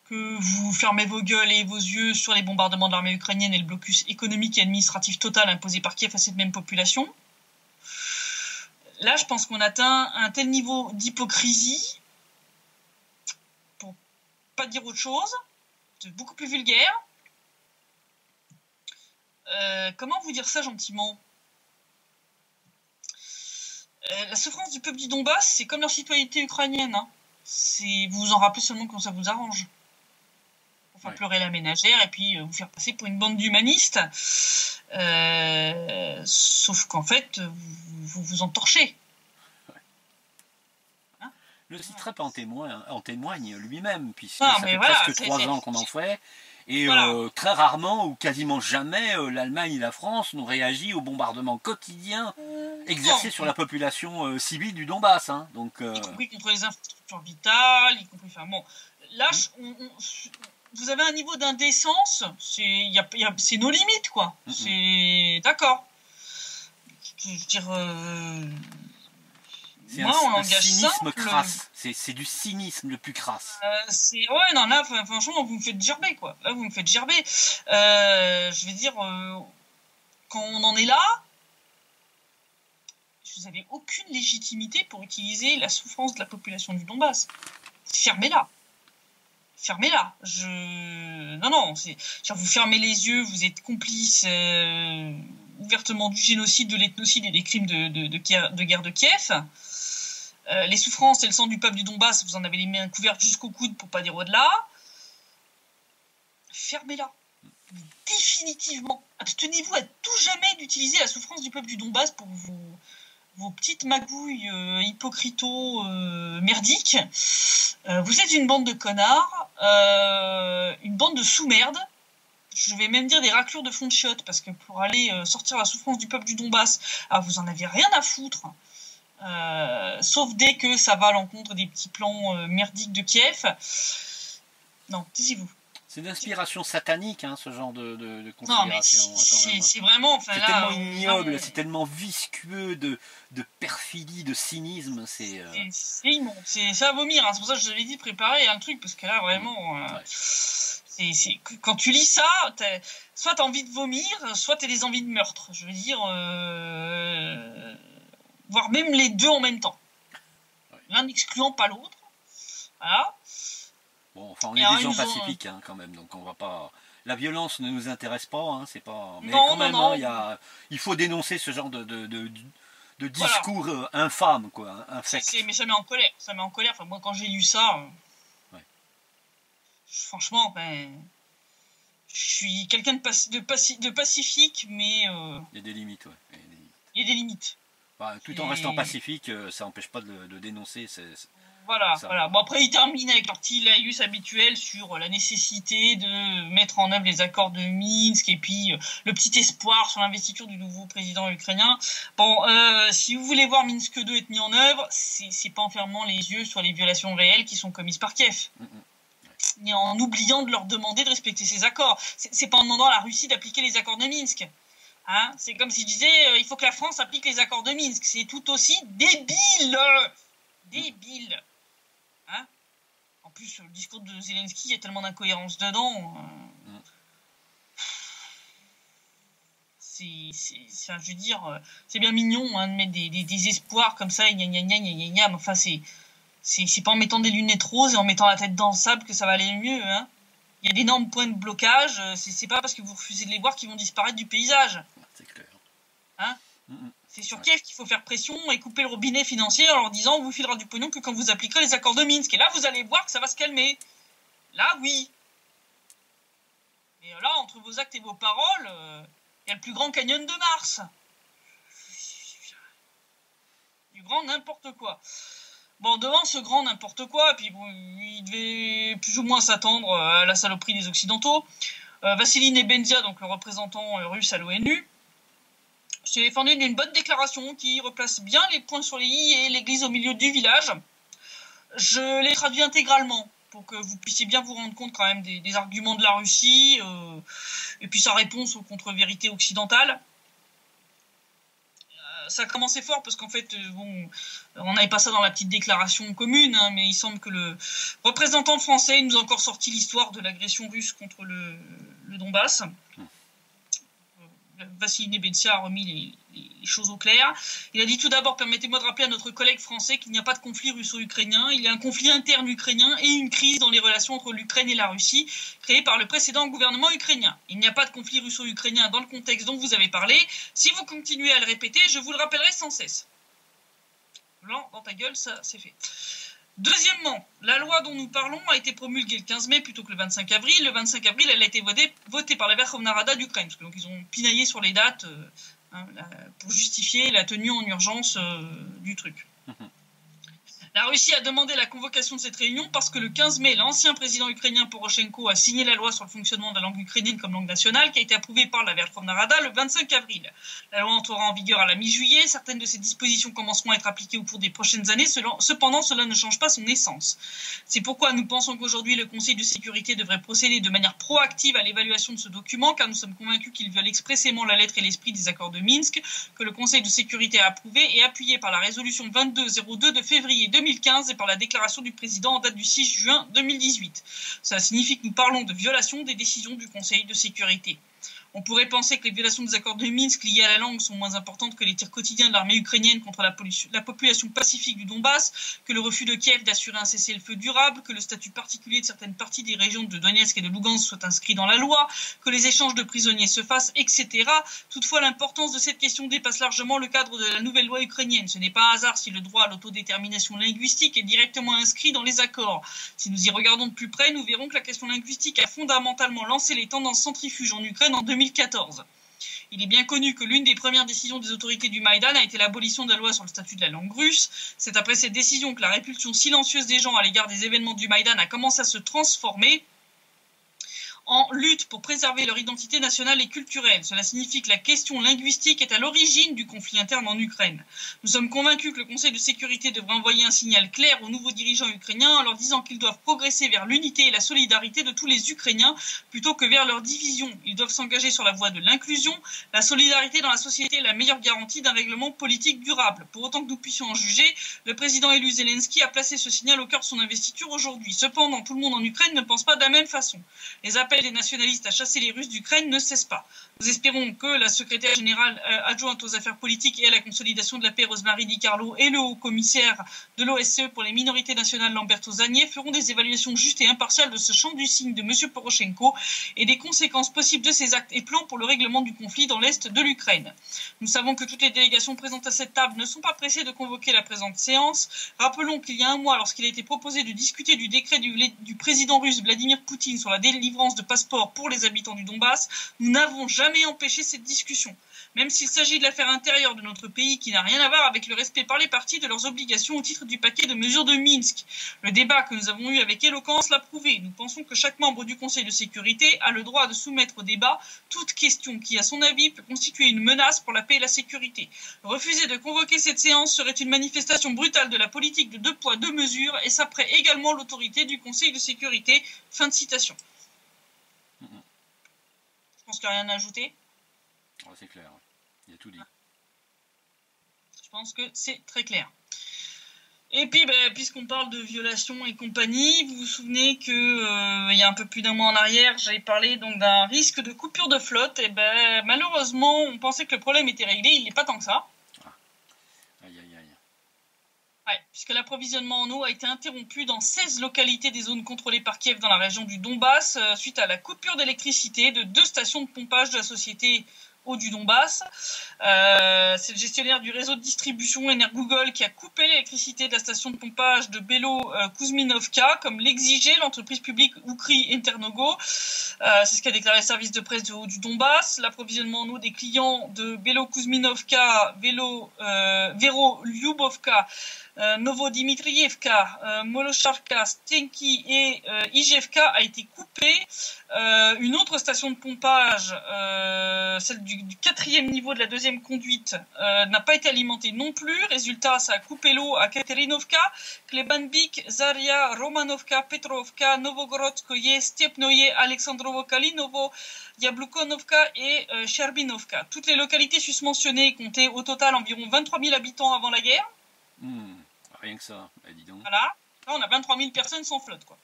Que vous fermez vos gueules et vos yeux sur les bombardements de l'armée ukrainienne et le blocus économique et administratif total imposé par Kiev à cette même population. Là, je pense qu'on atteint un tel niveau d'hypocrisie, pour pas dire autre chose, beaucoup plus vulgaire. Comment vous dire ça gentiment ? La souffrance du peuple du Donbass, c'est comme leur citoyenneté ukrainienne. Hein. Vous vous en rappelez seulement quand ça vous arrange. Pour faire pleurer la ménagère et puis vous faire passer pour une bande d'humanistes. Sauf qu'en fait, vous vous entorchez. Hein ? Le CITREP en témoigne lui-même, puisque ça fait presque 3 ans qu'on en fait. Et très rarement ou quasiment jamais, l'Allemagne et la France n'ont réagi aux bombardements quotidiens exercés sur la population civile du Donbass. Hein. Donc, y compris contre les infrastructures vitales, y compris... Enfin bon, là, vous avez un niveau d'indécence, c'est nos limites, quoi. C'est... D'accord. Je veux dire... C'est un cynisme crasse. C'est du cynisme le plus crasse. Ouais, non, là, franchement, vous me faites gerber, quoi. Là, vous me faites gerber. Je vais dire, quand on en est là, vous n'avez aucune légitimité pour utiliser la souffrance de la population du Donbass. Fermez-la. Fermez-la. Non, vous fermez les yeux, vous êtes complice ouvertement du génocide, de l'ethnocide et des crimes de guerre de Kiev. Les souffrances et le sang du peuple du Donbass, vous en avez les mains couvertes jusqu'au coude pour pas dire au-delà. Fermez-la. Définitivement. Abstenez-vous à tout jamais d'utiliser la souffrance du peuple du Donbass pour vos petites magouilles hypocrito-merdiques. Vous êtes une bande de connards, une bande de sous-merdes. Je vais même dire des raclures de fond de chiottes, parce que pour aller sortir la souffrance du peuple du Donbass, vous en avez rien à foutre. Sauf dès que ça va à l'encontre des petits plans merdiques de Kiev. Non, taisez-vous. C'est d'inspiration satanique, hein, ce genre de considération. Non, mais c'est vraiment... c'est tellement ignoble, c'est tellement visqueux de perfidie, de cynisme. C'est immonde, c'est à vomir. Hein. C'est pour ça que je vous avais dit de préparer un truc, parce que là, vraiment... quand tu lis ça, soit t'as envie de vomir, soit t'as des envies de meurtre. Je veux dire... voire même les deux en même temps. Ouais. L'un n'excluant pas l'autre. Voilà. Bon, enfin, on est des gens pacifiques, hein, quand même, donc on va pas... La violence ne nous intéresse pas, hein, c'est pas... Mais non, quand même, non. Hein, il faut dénoncer ce genre de discours infâme, quoi, infect. Mais ça met en colère, Enfin, moi, quand j'ai lu ça, franchement, je suis quelqu'un de pacifique, mais... Il y a des limites, ouais. Il y a des limites. Tout en restant pacifique, ça n'empêche pas de dénoncer. Voilà, Ça. voilà. Bon, après, ils terminent avec leur petit laïus habituel sur la nécessité de mettre en œuvre les accords de Minsk et puis le petit espoir sur l'investiture du nouveau président ukrainien. Bon, si vous voulez voir Minsk 2 être mis en œuvre, c'est pas en fermant les yeux sur les violations réelles qui sont commises par Kiev. Ni en oubliant de leur demander de respecter ces accords. C'est pas en demandant à la Russie d'appliquer les accords de Minsk. Hein, c'est comme si je disais, il faut que la France applique les accords de Minsk. C'est tout aussi débile. Débile. Hein, en plus, le discours de Zelensky, il y a tellement d'incohérences dedans. Je veux dire, c'est bien mignon de mettre des espoirs comme ça, mais enfin, c'est pas en mettant des lunettes roses et en mettant la tête dans le sable que ça va aller mieux. Hein. Il y a d'énormes points de blocage, c'est pas parce que vous refusez de les voir qu'ils vont disparaître du paysage. C'est clair. Hein, c'est sur Kiev qu'il faut faire pression et couper le robinet financier en leur disant on vous filera du pognon que quand vous appliquerez les accords de Minsk. Et là, vous allez voir que ça va se calmer. Là, oui. Mais là, entre vos actes et vos paroles, il y a le plus grand canyon de Mars. Du grand n'importe quoi. Bon, devant ce grand n'importe quoi, puis bon, il devait plus ou moins s'attendre à la saloperie des Occidentaux. Vassili Nebenzia, donc le représentant russe à l'ONU, s'est défendu d'une bonne déclaration qui replace bien les points sur les i et l'église au milieu du village. Je l'ai traduit intégralement pour que vous puissiez bien vous rendre compte quand même des arguments de la Russie et puis sa réponse aux contre-vérités occidentales. Ça a commencé fort parce qu'en fait, on n'avait pas ça dans la petite déclaration commune, hein, mais il semble que le représentant français nous a encore sorti l'histoire de l'agression russe contre le Donbass. Vassili Nebenzia a remis les choses au clair. Il a dit tout d'abord, permettez-moi de rappeler à notre collègue français qu'il n'y a pas de conflit russo-ukrainien, il y a un conflit interne ukrainien et une crise dans les relations entre l'Ukraine et la Russie, créée par le précédent gouvernement ukrainien. Il n'y a pas de conflit russo-ukrainien dans le contexte dont vous avez parlé. Si vous continuez à le répéter, je vous le rappellerai sans cesse. Blanc, dans ta gueule, ça c'est fait. Deuxièmement, la loi dont nous parlons a été promulguée le 15 mai plutôt que le 25 avril. Le 25 avril, elle a été votée par la Verkhovna Rada d'Ukraine. Parce que donc ils ont pinaillé sur les dates pour justifier la tenue en urgence du truc. La Russie a demandé la convocation de cette réunion parce que le 15 mai, l'ancien président ukrainien Poroshenko a signé la loi sur le fonctionnement de la langue ukrainienne comme langue nationale qui a été approuvée par la Verkhovna Rada le 25 avril. La loi entrera en vigueur à la mi-juillet. Certaines de ces dispositions commenceront à être appliquées au cours des prochaines années. Cependant, cela ne change pas son essence. C'est pourquoi nous pensons qu'aujourd'hui, le Conseil de sécurité devrait procéder de manière proactive à l'évaluation de ce document, car nous sommes convaincus qu'il viole expressément la lettre et l'esprit des accords de Minsk, que le Conseil de sécurité a approuvé et appuyé par la résolution 2202 de février 2015 et par la déclaration du président en date du 6 juin 2018. Cela signifie que nous parlons de violation des décisions du Conseil de sécurité. On pourrait penser que les violations des accords de Minsk liées à la langue sont moins importantes que les tirs quotidiens de l'armée ukrainienne contre la population pacifique du Donbass, que le refus de Kiev d'assurer un cessez-le-feu durable, que le statut particulier de certaines parties des régions de Donetsk et de Lugansk soit inscrit dans la loi, que les échanges de prisonniers se fassent, etc. Toutefois, l'importance de cette question dépasse largement le cadre de la nouvelle loi ukrainienne. Ce n'est pas un hasard si le droit à l'autodétermination linguistique est directement inscrit dans les accords. Si nous y regardons de plus près, nous verrons que la question linguistique a fondamentalement lancé les tendances centrifuges en Ukraine en 2014. Il est bien connu que l'une des premières décisions des autorités du Maïdan a été l'abolition de la loi sur le statut de la langue russe. C'est après cette décision que la répulsion silencieuse des gens à l'égard des événements du Maïdan a commencé à se transformer en lutte pour préserver leur identité nationale et culturelle. Cela signifie que la question linguistique est à l'origine du conflit interne en Ukraine. Nous sommes convaincus que le Conseil de sécurité devrait envoyer un signal clair aux nouveaux dirigeants ukrainiens en leur disant qu'ils doivent progresser vers l'unité et la solidarité de tous les Ukrainiens plutôt que vers leur division. Ils doivent s'engager sur la voie de l'inclusion. La solidarité dans la société est la meilleure garantie d'un règlement politique durable. Pour autant que nous puissions en juger, le président élu Zelensky a placé ce signal au cœur de son investiture aujourd'hui. Cependant, tout le monde en Ukraine ne pense pas de la même façon. Les appels des nationalistes à chasser les Russes d'Ukraine ne cessent pas. Nous espérons que la secrétaire générale adjointe aux affaires politiques et à la consolidation de la paix, Rosemary DiCarlo, et le haut-commissaire de l'OSCE pour les minorités nationales, Lamberto Zagné, feront des évaluations justes et impartiales de ce champ du signe de M. Poroshenko et des conséquences possibles de ses actes et plans pour le règlement du conflit dans l'est de l'Ukraine. Nous savons que toutes les délégations présentes à cette table ne sont pas pressées de convoquer la présente séance. Rappelons qu'il y a un mois, lorsqu'il a été proposé de discuter du décret du président russe Vladimir Poutine sur la délivrance de passeports pour les habitants du Donbass, nous n'avons jamais empêché cette discussion. même s'il s'agit de l'affaire intérieure de notre pays qui n'a rien à voir avec le respect par les partis de leurs obligations au titre du paquet de mesures de Minsk. Le débat que nous avons eu avec éloquence l'a prouvé. Nous pensons que chaque membre du Conseil de sécurité a le droit de soumettre au débat toute question qui, à son avis, peut constituer une menace pour la paix et la sécurité. Refuser de convoquer cette séance serait une manifestation brutale de la politique de 2 poids 2 mesures et saperait également l'autorité du Conseil de sécurité. Fin de citation. Je pense qu'il n'y a rien à ajouter. Oh, c'est clair, il a tout dit. Je pense que c'est très clair. Et puis, puisqu'on parle de violation et compagnie, vous vous souvenez que il y a un peu plus d'un mois en arrière, j'avais parlé donc d'un risque de coupure de flotte. Et malheureusement, on pensait que le problème était réglé, il n'est pas tant que ça. Aïe, aïe, aïe. Ouais, puisque l'approvisionnement en eau a été interrompu dans 16 localités des zones contrôlées par Kiev dans la région du Donbass suite à la coupure d'électricité de 2 stations de pompage de la société Eau du Donbass. C'est le gestionnaire du réseau de distribution Energoogle qui a coupé l'électricité de la station de pompage de Belo-Kuzminovka, comme l'exigeait l'entreprise publique Ukry Internogo. C'est ce qu'a déclaré le service de presse de Haut du Donbass. L'approvisionnement en eau des clients de Belo-Kuzminovka, Vero-Lyubovka, Novodimitrievka, Molocharka, Stenki et Ijevka a été coupé. Une autre station de pompage, celle du 4e niveau de la 2e conduite, n'a pas été alimentée non plus. Résultat, ça a coupé l'eau à Katerinovka, Klebanbik, Zaria, Romanovka, Petrovka, Novogorodskoye, Stepnoye, Alexandrovo Kalinovo, Yablukonovka et Sherbinovka. Toutes les localités susmentionnées comptaient au total environ 23 000 habitants avant la guerre. Rien que ça, dis donc. Voilà, là on a 23 000 personnes sans flotte, quoi.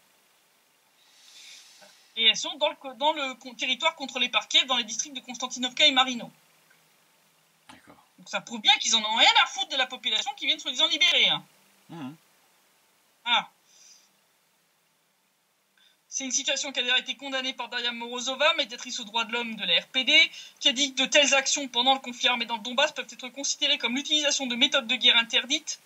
Et elles sont dans le territoire contrôlé par Kiev, dans les districts de Konstantinovka et Marino. D'accord. Donc ça prouve bien qu'ils en ont rien à foutre de la population qui viennent soi-disant libérer. Hein. Voilà. C'est une situation qui a déjà été condamnée par Daria Morozova, médiatrice aux droits de l'homme de la RPD, qui a dit que de telles actions pendant le conflit armé dans le Donbass peuvent être considérées comme l'utilisation de méthodes de guerre interdites.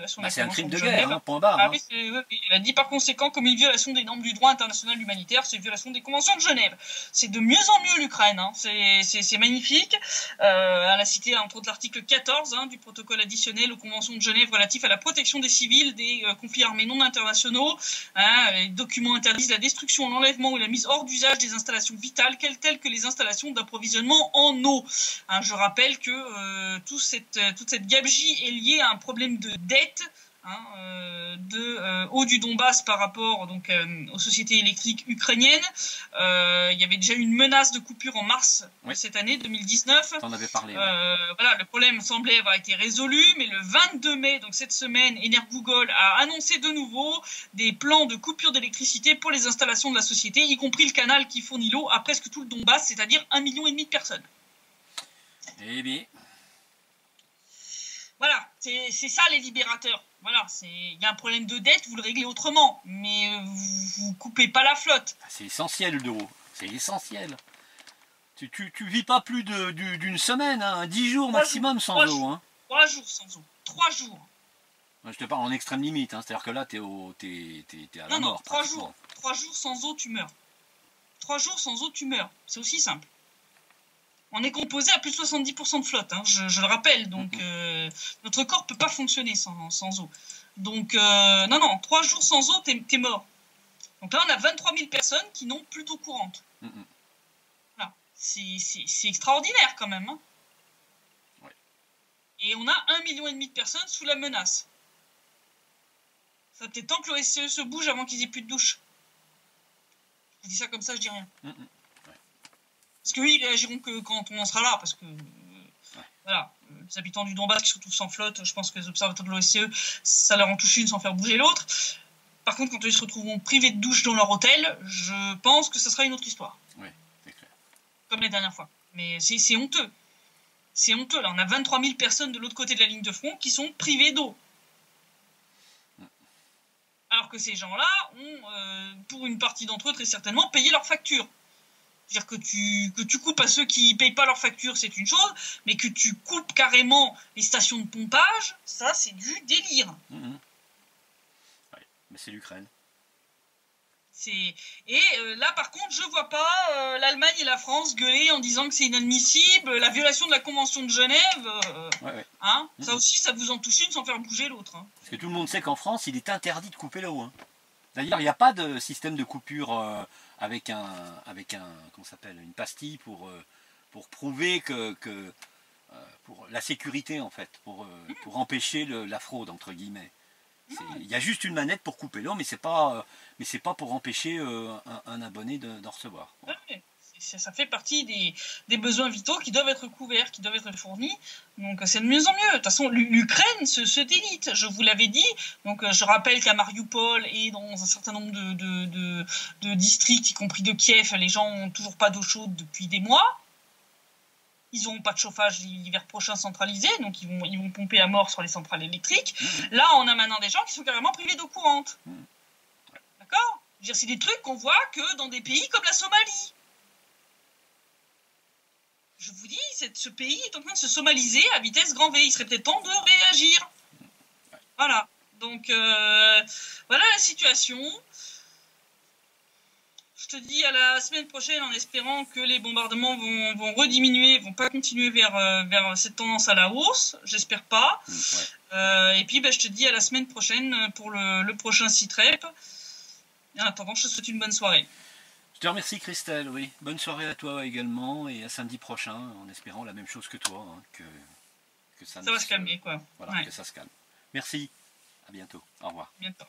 C'est un crime de guerre, point barre. Ah oui, il a dit par conséquent comme une violation des normes du droit international humanitaire, c'est une violation des conventions de Genève. C'est de mieux en mieux l'Ukraine, hein. C'est magnifique. Elle a cité entre autres l'article 14 du protocole additionnel aux conventions de Genève relatif à la protection des civils des conflits armés non internationaux. Les documents interdisent la destruction, l'enlèvement ou la mise hors d'usage des installations vitales, telles que les installations d'approvisionnement en eau. Je rappelle que toute cette gabegie est liée à un problème de dette de Haut du Donbass par rapport donc aux sociétés électriques ukrainiennes. Il y avait déjà eu une menace de coupure en mars de cette année 2019. T'en avais parlé. Voilà, le problème semblait avoir été résolu, mais le 22 mai, donc cette semaine, Energoogle a annoncé de nouveau des plans de coupure d'électricité pour les installations de la société, y compris le canal qui fournit l'eau à presque tout le Donbass, c'est-à-dire 1,5 million de personnes. Eh bien. Voilà, c'est ça les libérateurs. Voilà, il y a un problème de dette, vous le réglez autrement, mais vous coupez pas la flotte. C'est essentiel l'euro, c'est essentiel. Tu vis pas plus d'une semaine, 10 jours maximum sans eau. 3 jours sans eau, 3 jours. Je te parle en extrême limite, c'est-à-dire que là t'es à la mort. 3 jours. 3 jours sans eau, tu meurs. 3 jours sans eau, tu meurs. C'est aussi simple. On est composé à plus de 70% de flotte, je le rappelle, donc notre corps ne peut pas fonctionner sans eau. Donc, non, 3 jours sans eau, t'es mort. Donc là, on a 23 000 personnes qui n'ont plus d'eau courante. Voilà. C'est extraordinaire quand même. Ouais. Et on a 1,5 million de personnes sous la menace. Ça peut-être temps que l'OSCE se bouge avant qu'ils aient plus de douche. Je dis ça comme ça, je dis rien. Parce que oui, ils réagiront que quand on en sera là, parce que voilà, les habitants du Donbass qui se retrouvent sans flotte, je pense que les observateurs de l'OSCE, ça leur en touche une sans faire bouger l'autre. Par contre, quand ils se retrouveront privés de douche dans leur hôtel, je pense que ça sera une autre histoire. Oui, c'est clair. Comme la dernière fois. Mais c'est honteux. C'est honteux, là. On a 23 000 personnes de l'autre côté de la ligne de front qui sont privées d'eau. Alors que ces gens-là ont, pour une partie d'entre eux, très certainement, payé leurs factures. C'est-à-dire que tu coupes à ceux qui ne payent pas leurs factures, c'est une chose, mais que tu coupes carrément les stations de pompage, ça, c'est du délire. Ouais, mais c'est l'Ukraine. Là, par contre, je vois pas l'Allemagne et la France gueuler en disant que c'est inadmissible, la violation de la Convention de Genève. Hein, ça aussi, ça vous en touche une sans faire bouger l'autre. Hein. Parce que tout le monde sait qu'en France, il est interdit de couper l'eau. Hein. D'ailleurs, il n'y a pas de système de coupure avec comment s'appelle, une pastille pour prouver pour la sécurité en fait, pour empêcher la fraude entre guillemets. Il y a juste une manette pour couper l'eau, mais c'est pas pour empêcher un abonné d'en recevoir. Ouais, ça fait partie des besoins vitaux qui doivent être couverts, qui doivent être fournis. Donc c'est de mieux en mieux. De toute façon, l'Ukraine se délite. Je vous l'avais dit. Donc je rappelle qu'à Mariupol et dans un certain nombre de districts, y compris de Kiev, les gens n'ont toujours pas d'eau chaude depuis des mois. Ils n'auront pas de chauffage l'hiver prochain centralisé, donc ils vont pomper à mort sur les centrales électriques. Là, on a maintenant des gens qui sont carrément privés d'eau courante. D'accord ? Je veux dire, c'est des trucs qu'on voit que dans des pays comme la Somalie. Je vous dis, ce pays est en train de se somaliser à vitesse grand V. Il serait peut-être temps de réagir. Voilà. Donc, voilà la situation. Je te dis à la semaine prochaine en espérant que les bombardements vont rediminuer, vont pas continuer vers cette tendance à la hausse. J'espère pas. Ouais. Et puis je te dis à la semaine prochaine pour le prochain SITREP. Et en attendant, je te souhaite une bonne soirée. Je te remercie Christelle, oui. Bonne soirée à toi également et à samedi prochain en espérant la même chose que toi, hein, que ça va se calmer quoi. Voilà, ouais. Que ça se calme. Merci, à bientôt. Au revoir. À bientôt.